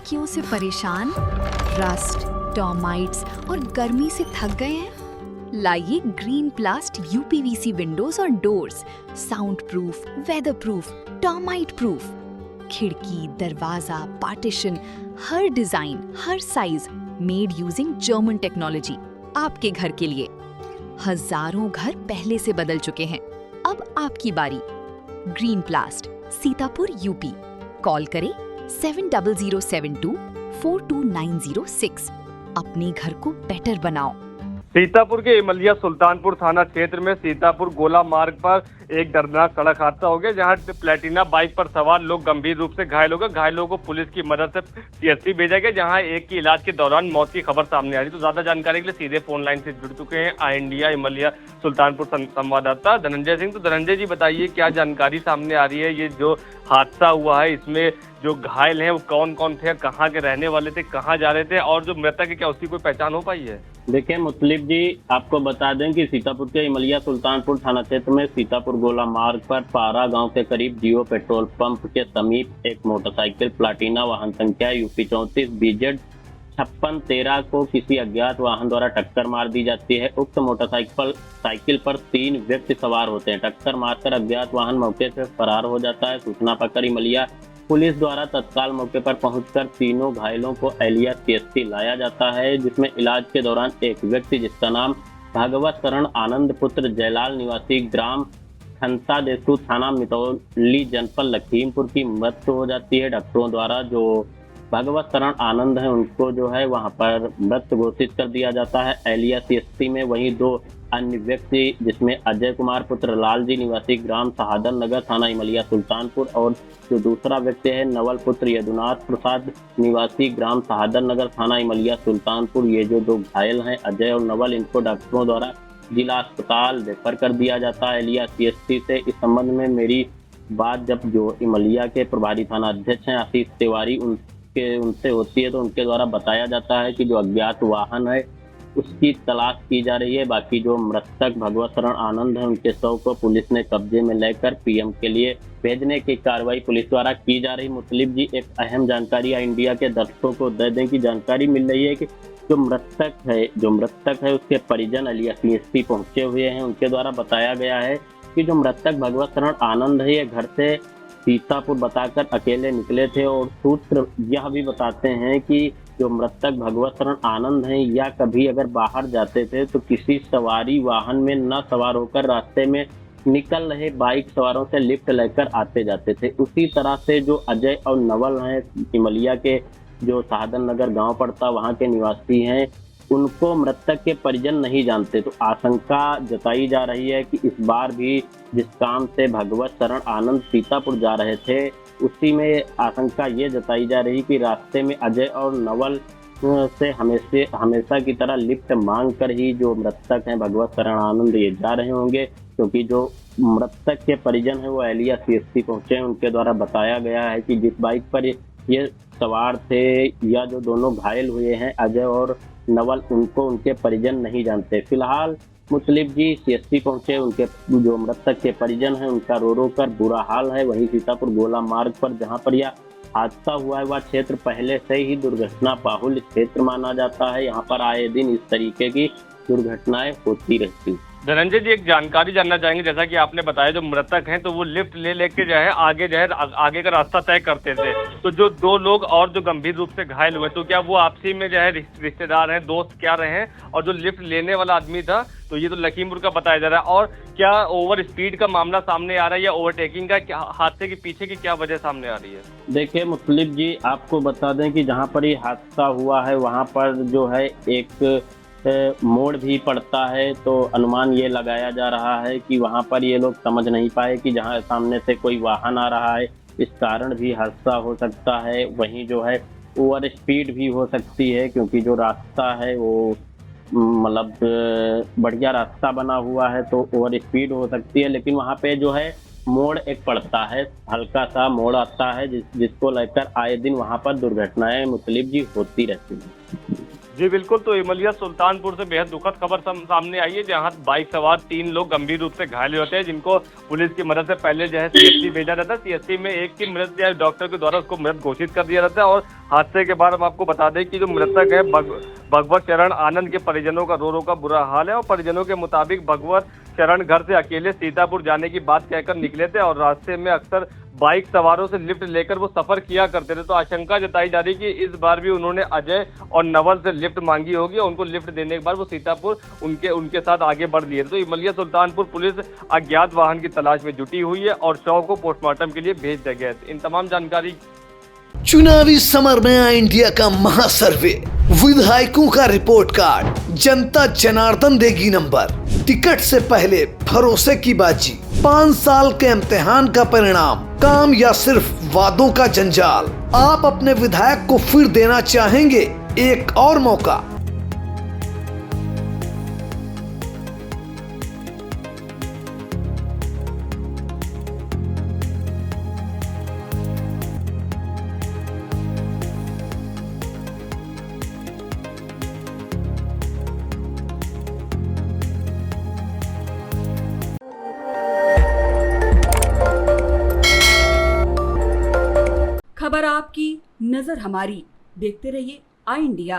खिड़कियों से परेशान, रस्ट, टर्माइट्स और गर्मी से थक गए हैं? लाइए ग्रीन प्लास्ट यूपीवीसी विंडोज और doors, sound proof, weather proof, termite proof. खिड़की, दरवाजा, पार्टीशन, हर डिजाइन, हर size, made using German technology, आपके घर के लिए। हजारों घर पहले से बदल चुके हैं, अब आपकी बारी। Green प्लास्ट, Sitapur, UP. कॉल करें 7072422906। अपने घर को बेटर बनाओ। सीतापुर के इमलिया सुल्तानपुर थाना क्षेत्र में सीतापुर गोला मार्ग पर एक दर्दनाक सड़क हादसा हो गया, जहां प्लेटिना बाइक पर सवार लोग गंभीर रूप से घायल हो गए। घायलों को पुलिस की मदद से पीएचसी भेजा गया, जहां एक की इलाज के दौरान मौत की खबर सामने आ रही। तो ज्यादा जानकारी के लिए सीधे फोन लाइन से जुड़ चुके हैं आई इंडिया इमलिया सुल्तानपुर संवाददाता धनंजय सिंह। तो धनंजय जी, बताइए क्या जानकारी सामने आ रही है? ये जो हादसा हुआ है, इसमें जो घायल हैं वो कौन कौन थे, कहाँ के रहने वाले थे, कहाँ जा रहे थे, और जो मृतक है क्या उसकी कोई पहचान हो पाई है? देखिए मुतलिब जी, आपको बता दें कि सीतापुर के इमलिया सुल्तानपुर थाना क्षेत्र में सीतापुर गोला मार्ग पर पारा गांव के करीब जियो पेट्रोल पंप के समीप एक मोटरसाइकिल प्लाटिना वाहन संख्या यूपी 34 BZ 5613 को किसी अज्ञात वाहन द्वारा टक्कर मार दी जाती है। उक्त मोटरसाइकिल पर 3 व्यक्ति सवार होते हैं। टक्कर मारकर अज्ञात वाहन मौके से फरार हो जाता है। सूचना पाकर इमलिया पुलिस द्वारा तत्काल मौके पर पहुंचकर तीनों घायलों को एलिया CST लाया जाता है, जिसमें इलाज के दौरान एक व्यक्ति जिसका नाम भागवत शरण आनंद पुत्र जयलाल निवासी ग्राम खनसा देसू थाना मितौली जनपद लखीमपुर की मृत्यु हो जाती है। डॉक्टरों द्वारा जो भागवत शरण आनंद है उनको जो है वहां पर मृत घोषित कर दिया जाता है एलिया CST में। वहीं 2 अन्य व्यक्ति जिसमें अजय कुमार पुत्र लालजी निवासी ग्राम शहादत नगर थाना इमलिया सुल्तानपुर और जो दूसरा व्यक्ति है नवल पुत्र यदुनाथ प्रसाद निवासी ग्राम शहादत नगर थाना इमलिया सुल्तानपुर, ये जो 2 घायल हैं अजय और नवल, इनको डॉक्टरों द्वारा जिला अस्पताल रेफर कर दिया जाता है एलिया CST से। इस संबंध में मेरी बात जब जो इमलिया के प्रभारी थाना अध्यक्ष हैं आशीष तिवारी उनसे होती है, तो उनके द्वारा बताया जाता है कि जो अज्ञात वाहन है उसकी तलाश की जा रही है। बाकी जो मृतक भगवत शरण आनंद है उनके शव को पुलिस ने कब्जे में लेकर PM के लिए भेजने की कार्रवाई पुलिस द्वारा की जा रही। मुतलिब जी, एक अहम जानकारी इंडिया के दर्शकों को दे दें कि जानकारी मिल रही है कि जो मृतक है उसके परिजन एलिया CST पहुंचे हुए हैं। उनके द्वारा बताया गया है कि जो मृतक भगवत शरण आनंद है ये घर से सीतापुर बताकर अकेले निकले थे, और सूत्र यह भी बताते हैं कि जो मृतक भगवत शरण आनंद हैं या कभी अगर बाहर जाते थे तो किसी सवारी वाहन में न सवार होकर रास्ते में निकल रहे बाइक सवारों से लिफ्ट लेकर आते जाते थे। उसी तरह से जो अजय और नवल हैं इमलिया के जो शहादत नगर गांव पड़ता वहां के निवासी हैं, उनको मृतक के परिजन नहीं जानते। तो आशंका जताई जा रही है कि इस बार भी जिस काम से भगवत शरण आनंद सीतापुर जा रहे थे उसी में आशंका ये जताई जा रही कि रास्ते में अजय और नवल से हमेशा की तरह लिफ्ट मांग कर ही जो मृतक हैं भगवत शरण आनंद ये जा रहे होंगे, क्योंकि जो मृतक के परिजन हैं वो एलिया CST पहुंचे हैं। उनके द्वारा बताया गया है कि जिस बाइक पर ये सवार थे या जो दोनों घायल हुए हैं अजय और नवल, उनको उनके परिजन नहीं जानते। फिलहाल मुतलिब जी CST पहुंचे, उनके जो मृतक के परिजन हैं उनका रो कर बुरा हाल है। वहीं सीतापुर गोला मार्ग पर जहां पर यह हादसा हुआ है वह क्षेत्र पहले से ही दुर्घटना बाहुल्य क्षेत्र माना जाता है। यहाँ पर आए दिन इस तरीके की दुर्घटनाएं होती रहती। धनंजय जी, एक जानकारी जानना चाहेंगे, जैसा कि आपने बताया जो मृतक हैं तो वो लिफ्ट लेके जो है आगे का रास्ता तय करते थे, तो जो 2 लोग और जो गंभीर रूप से घायल हुए तो क्या वो आपसी में जो है रिश्तेदार हैं, दोस्त क्या रहे हैं? और जो लिफ्ट लेने वाला आदमी था तो ये तो लखीमपुर का बताया जा रहा है, और क्या ओवर स्पीड का मामला सामने आ रहा है या ओवरटेकिंग का? क्या हादसे के पीछे की क्या वजह सामने आ रही है? देखिए मुतलिब जी, आपको बता दें कि जहाँ पर ये हादसा हुआ है वहाँ पर जो है एक मोड़ भी पड़ता है, तो अनुमान ये लगाया जा रहा है कि वहां पर ये लोग समझ नहीं पाए कि जहां सामने से कोई वाहन आ रहा है, इस कारण भी हादसा हो सकता है। वहीं जो है ओवर स्पीड भी हो सकती है, क्योंकि जो रास्ता है वो मतलब बढ़िया रास्ता बना हुआ है तो ओवर स्पीड हो सकती है। लेकिन वहां पे जो है मोड़ एक पड़ता है, हल्का सा मोड़ आता है जिसको लेकर आए दिन वहां पर दुर्घटनाएं मुतलिब जी होती रहती हैं। जी बिल्कुल, तो इमलिया सुल्तानपुर से बेहद दुखद खबर सामने आई है, जहां बाइक सवार 3 लोग गंभीर रूप से घायल होते हैं, जिनको पुलिस की मदद से पहले जो है सीएचसी भेजा जाता है। सीएचसी में एक की मृत या डॉक्टर के द्वारा उसको मृत घोषित कर दिया जाता है। और हादसे के बाद हम आपको बता दें कि जो मृतक है भगवत चरण आनंद के परिजनों का रो का बुरा हाल है। और परिजनों के मुताबिक भगवत चरण घर से अकेले सीतापुर जाने की बात कहकर निकले थे और रास्ते में अक्सर बाइक सवारों से लिफ्ट लेकर वो सफर किया करते थे। तो आशंका जताई जा रही कि इस बार भी उन्होंने अजय और नवल से लिफ्ट मांगी होगी और उनको लिफ्ट देने के बाद वो सीतापुर उनके साथ आगे बढ़ लिए। तो इमलिया सुल्तानपुर पुलिस अज्ञात वाहन की तलाश में जुटी हुई है और शव को पोस्टमार्टम के लिए भेज दिया गया है। इन तमाम जानकारी चुनावी समर में आया इंडिया का महासर्वे, विधायकों का रिपोर्ट कार्ड, जनता जनार्दन देगी नंबर, टिकट से पहले भरोसे की बाजी, 5 साल के इम्तिहान का परिणाम, काम या सिर्फ वादों का जंजाल। आप अपने विधायक को फिर देना चाहेंगे एक और मौका? खबर आपकी, नजर हमारी। देखते रहिए आई इंडिया।